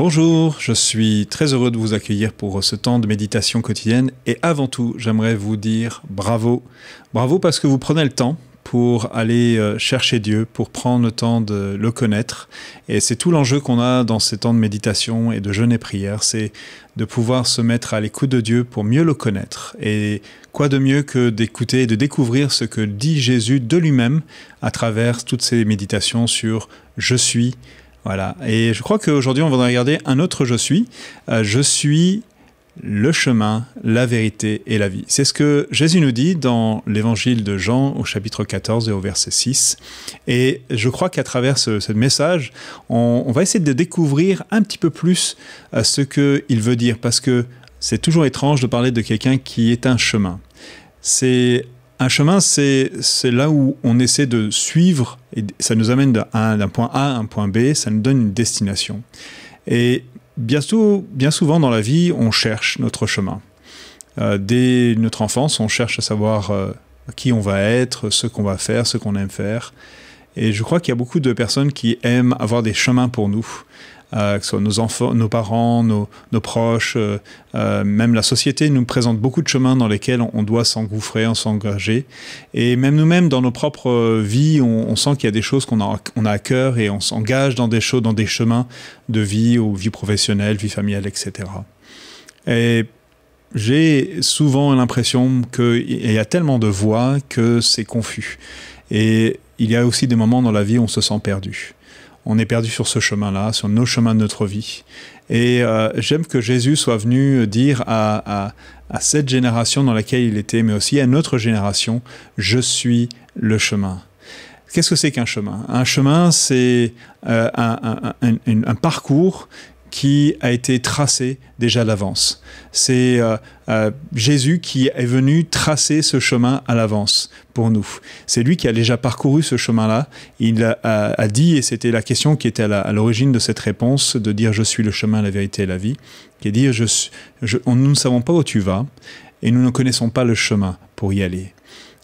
Bonjour, je suis très heureux de vous accueillir pour ce temps de méditation quotidienne et avant tout, j'aimerais vous dire bravo. Bravo parce que vous prenez le temps pour aller chercher Dieu, pour prendre le temps de le connaître. Et c'est tout l'enjeu qu'on a dans ces temps de méditation et de jeûne et prière, c'est de pouvoir se mettre à l'écoute de Dieu pour mieux le connaître. Et quoi de mieux que d'écouter et de découvrir ce que dit Jésus de lui-même à travers toutes ces méditations sur « Je suis ». Voilà. Et je crois qu'aujourd'hui, on va regarder un autre « Je suis ». Je suis le chemin, la vérité et la vie. C'est ce que Jésus nous dit dans l'évangile de Jean au chapitre 14 et au verset 6. Et je crois qu'à travers ce message, on va essayer de découvrir un petit peu plus ce qu'il veut dire. Parce que c'est toujours étrange de parler de quelqu'un qui est un chemin. Un chemin, c'est là où on essaie de suivre, et ça nous amène d'un point A à un point B, ça nous donne une destination. Et bien souvent dans la vie, on cherche notre chemin. Dès notre enfance, on cherche à savoir qui on va être, ce qu'on va faire, ce qu'on aime faire. Et je crois qu'il y a beaucoup de personnes qui aiment avoir des chemins pour nous. Que ce soit nos enfants, nos parents, nos proches, même la société nous présente beaucoup de chemins dans lesquels on doit s'engouffrer, s'engager. Et même nous-mêmes, dans nos propres vies, on sent qu'il y a des choses qu'on a à cœur et on s'engage dans des choses, dans des chemins de vie, ou vie professionnelle, vie familiale, etc. Et j'ai souvent l'impression qu'il y a tellement de voies que c'est confus. Et il y a aussi des moments dans la vie où on se sent perdu. On est perdu sur ce chemin-là, sur nos chemins de notre vie. Et j'aime que Jésus soit venu dire à cette génération dans laquelle il était, mais aussi à notre génération, « Je suis le chemin ». Qu'est-ce que c'est qu'un chemin? Un chemin, c'est un parcours qui a été tracé déjà d'avance. C'est Jésus qui est venu tracer ce chemin à l'avance pour nous. C'est lui qui a déjà parcouru ce chemin-là. Il a dit, et c'était la question qui était à l'origine de cette réponse, de dire « Je suis le chemin, la vérité et la vie », qui est dire nous ne savons pas où tu vas et nous ne connaissons pas le chemin pour y aller.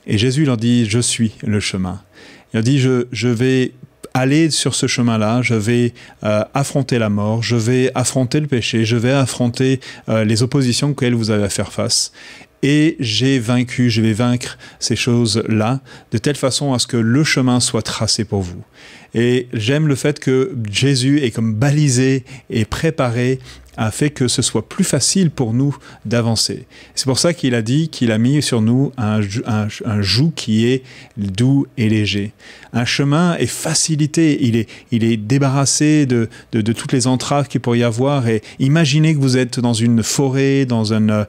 Et Jésus leur dit « Je suis le chemin ». Il a dit « Je vais aller sur ce chemin-là, je vais affronter la mort, je vais affronter le péché, je vais affronter les oppositions auxquelles vous allez faire face. Et je vais vaincre ces choses-là, de telle façon à ce que le chemin soit tracé pour vous. » Et j'aime le fait que Jésus est comme balisé et préparé, a fait que ce soit plus facile pour nous d'avancer. C'est pour ça qu'il a dit qu'il a mis sur nous un joug qui est doux et léger. Un chemin est facilité, il est débarrassé de toutes les entraves qu'il pourrait y avoir. Et imaginez que vous êtes dans une forêt, dans une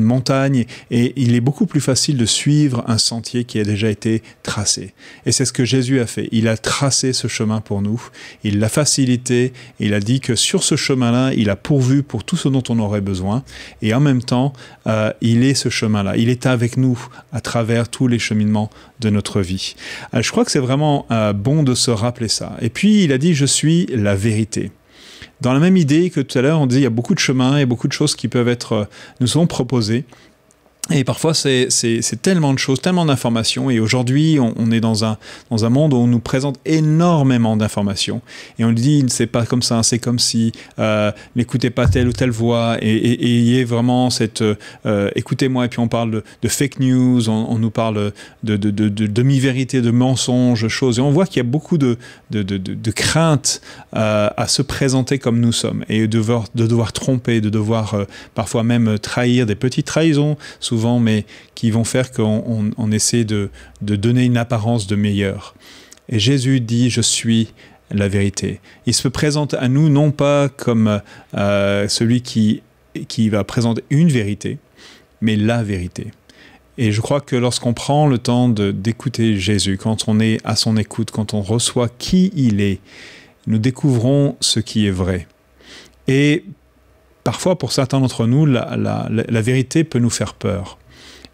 montagne, et il est beaucoup plus facile de suivre un sentier qui a déjà été tracé. Et c'est ce que Jésus a fait. Il a tracé ce chemin pour nous, il l'a facilité, il a dit que sur ce chemin-là, il a pourvu pour tout ce dont on aurait besoin, et en même temps, il est ce chemin-là. Il est avec nous à travers tous les cheminements de notre vie. Je crois que c'est vraiment bon de se rappeler ça. Et puis, il a dit « Je suis la vérité ». Dans la même idée que tout à l'heure, on disait il y a beaucoup de chemins et beaucoup de choses qui peuvent nous sont proposées. Et parfois, c'est tellement de choses, tellement d'informations. Et aujourd'hui, on est dans un monde où on nous présente énormément d'informations. Et on dit, c'est pas comme ça, c'est comme si, n'écoutez pas telle ou telle voix. Et il y a vraiment cette, écoutez-moi. Et puis on parle de fake news, on nous parle de demi-vérité, de mensonges, choses. Et on voit qu'il y a beaucoup de crainte à se présenter comme nous sommes. Et de devoir tromper, de devoir parfois même trahir, des petites trahisons, souvent, mais qui vont faire qu'on essaie de donner une apparence de meilleur. Et Jésus dit « Je suis la vérité ». Il se présente à nous non pas comme celui qui va présenter une vérité, mais la vérité. Et je crois que lorsqu'on prend le temps d'écouter Jésus, quand on est à son écoute, quand on reçoit qui il est, nous découvrons ce qui est vrai. Et parfois, pour certains d'entre nous, la vérité peut nous faire peur.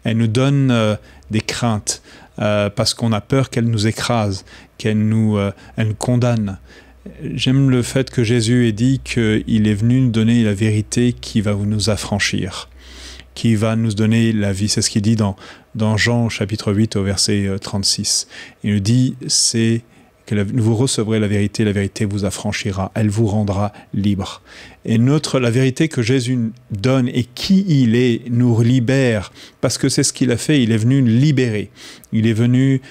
Elle nous donne des craintes parce qu'on a peur qu'elle nous écrase, qu'elle nous condamne. J'aime le fait que Jésus ait dit qu'il est venu nous donner la vérité qui va nous affranchir, qui va nous donner la vie. C'est ce qu'il dit dans Jean chapitre 8 au verset 36. Il nous dit, c'est vous recevrez la vérité vous affranchira, elle vous rendra libre. Et la vérité que Jésus donne et qui il est nous libère, parce que c'est ce qu'il a fait, il est venu libérer. Il est venu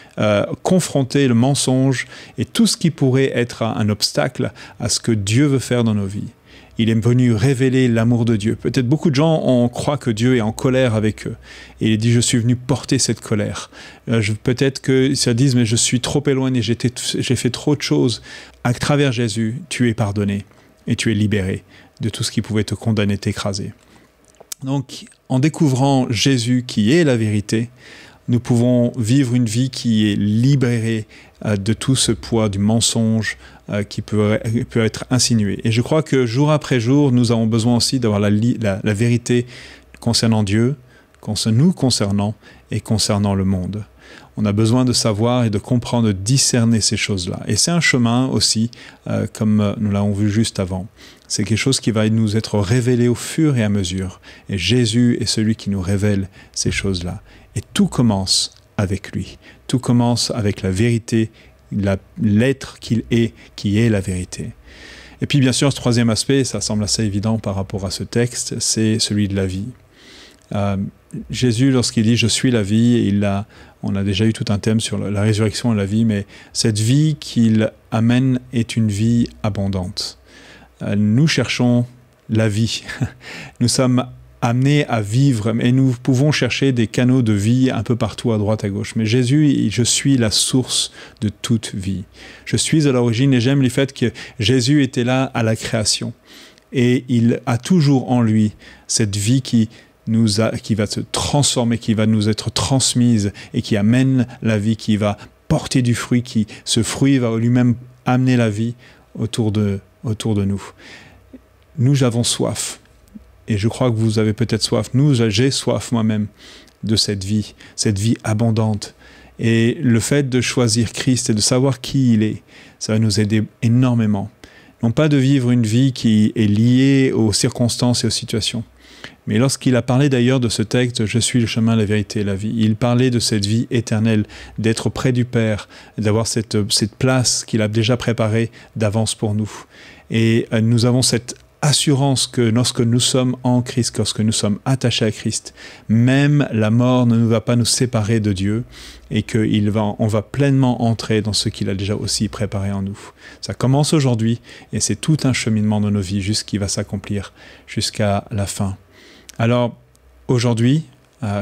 confronter le mensonge et tout ce qui pourrait être un obstacle à ce que Dieu veut faire dans nos vies. Il est venu révéler l'amour de Dieu. Peut-être beaucoup de gens croient que Dieu est en colère avec eux. Et il dit, je suis venu porter cette colère. Peut-être qu'ils se disent, mais je suis trop éloigné, j'ai fait trop de choses. À travers Jésus, tu es pardonné et tu es libéré de tout ce qui pouvait te condamner, t'écraser. Donc, en découvrant Jésus qui est la vérité, nous pouvons vivre une vie qui est libérée de tout ce poids du mensonge qui peut être insinué. Et je crois que jour après jour, nous avons besoin aussi d'avoir la vérité concernant Dieu, nous concernant et concernant le monde. On a besoin de savoir et de comprendre, de discerner ces choses-là. Et c'est un chemin aussi, comme nous l'avons vu juste avant. C'est quelque chose qui va nous être révélé au fur et à mesure. Et Jésus est celui qui nous révèle ces choses-là. Et tout commence avec lui. Tout commence avec la vérité, l'être qu'il est, qui est la vérité. Et puis bien sûr, ce troisième aspect, ça semble assez évident par rapport à ce texte, c'est celui de la vie. Jésus, lorsqu'il dit « je suis la vie », on a déjà eu tout un thème sur la résurrection et la vie, mais cette vie qu'il amène est une vie abondante. Nous cherchons la vie. Nous sommes amenés à vivre, et nous pouvons chercher des canaux de vie un peu partout, à droite, à gauche. Mais Jésus, je suis la source de toute vie. Je suis à l'origine, et j'aime le fait que Jésus était là à la création. Et il a toujours en lui cette vie qui va se transformer, qui va nous être transmise, et qui amène la vie, qui va porter du fruit, ce fruit va lui-même amener la vie autour de nous. Nous avons soif. Et je crois que vous avez peut-être soif. J'ai soif moi-même de cette vie abondante. Et le fait de choisir Christ et de savoir qui il est, ça va nous aider énormément. Non pas de vivre une vie qui est liée aux circonstances et aux situations. Mais lorsqu'il a parlé d'ailleurs de ce texte, « Je suis le chemin, la vérité et la vie », il parlait de cette vie éternelle, d'être près du Père, d'avoir cette place qu'il a déjà préparée d'avance pour nous. Et nous avons cette assurance que lorsque nous sommes en Christ, lorsque nous sommes attachés à Christ, même la mort ne va pas nous séparer de Dieu et qu'on va pleinement entrer dans ce qu'il a déjà aussi préparé en nous. Ça commence aujourd'hui et c'est tout un cheminement de nos vies qui va s'accomplir jusqu'à la fin. Alors, aujourd'hui,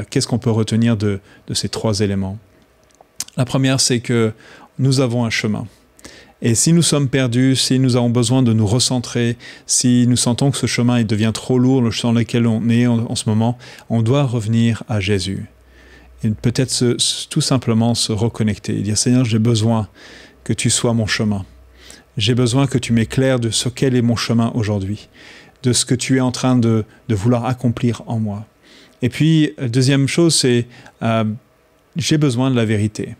qu'est-ce qu'on peut retenir de ces trois éléments? La première, c'est que nous avons un chemin. Et si nous sommes perdus, si nous avons besoin de nous recentrer, si nous sentons que ce chemin devient trop lourd, le chemin dans lequel on est en ce moment, on doit revenir à Jésus. Et peut-être tout simplement se reconnecter et dire « Seigneur, j'ai besoin que tu sois mon chemin. J'ai besoin que tu m'éclaires de ce quel est mon chemin aujourd'hui, de ce que tu es en train de vouloir accomplir en moi. » Et puis, deuxième chose, c'est j'ai besoin de la vérité.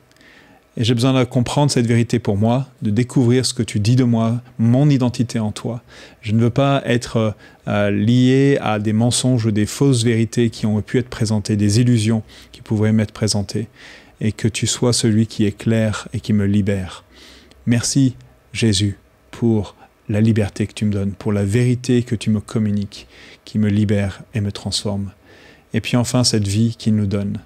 Et j'ai besoin de comprendre cette vérité pour moi, de découvrir ce que tu dis de moi, mon identité en toi. Je ne veux pas être lié à des mensonges ou des fausses vérités qui ont pu être présentées, des illusions qui pourraient m'être présentées, et que tu sois celui qui est clair et qui me libère. Merci, Jésus, pour la liberté que tu me donnes, pour la vérité que tu me communiques, qui me libère et me transforme. Et puis enfin, cette vie qu'il nous donne.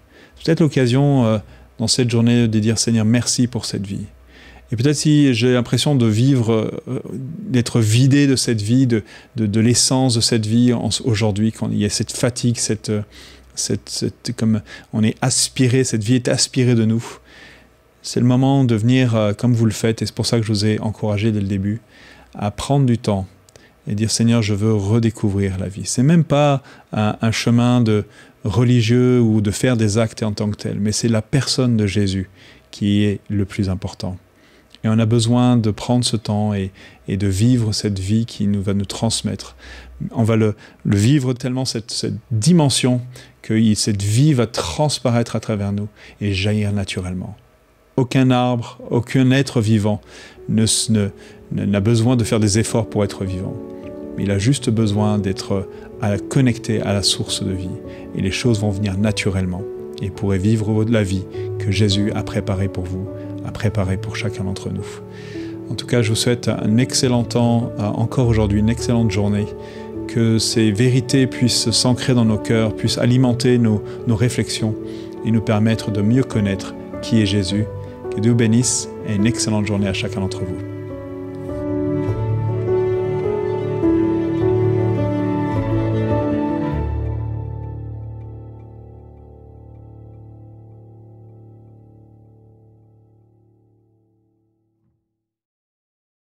Peut-être l'occasion dans cette journée de dire « Seigneur, merci pour cette vie ». Et peut-être si j'ai l'impression de vivre, d'être vidé de cette vie, de l'essence de cette vie aujourd'hui, quand il y a cette fatigue, comme on est aspiré, cette vie est aspirée de nous. C'est le moment de venir comme vous le faites, et c'est pour ça que je vous ai encouragé dès le début, à prendre du temps et dire « Seigneur, je veux redécouvrir la vie ». C'est même pas un chemin de religieux ou de faire des actes en tant que tel, mais c'est la personne de Jésus qui est le plus important. Et on a besoin de prendre ce temps et de vivre cette vie qui va nous transmettre. On va le vivre tellement, cette dimension, que cette vie va transparaître à travers nous et jaillir naturellement. Aucun arbre, aucun être vivant n'a besoin de faire des efforts pour être vivant. Mais il a juste besoin d'être connecté à la source de vie. Et les choses vont venir naturellement. Et vous pourrez vivre la vie que Jésus a préparée pour vous à préparer pour chacun d'entre nous. En tout cas, je vous souhaite un excellent temps, encore aujourd'hui, une excellente journée, que ces vérités puissent s'ancrer dans nos cœurs, puissent alimenter nos réflexions et nous permettre de mieux connaître qui est Jésus. Que Dieu vous bénisse et une excellente journée à chacun d'entre vous.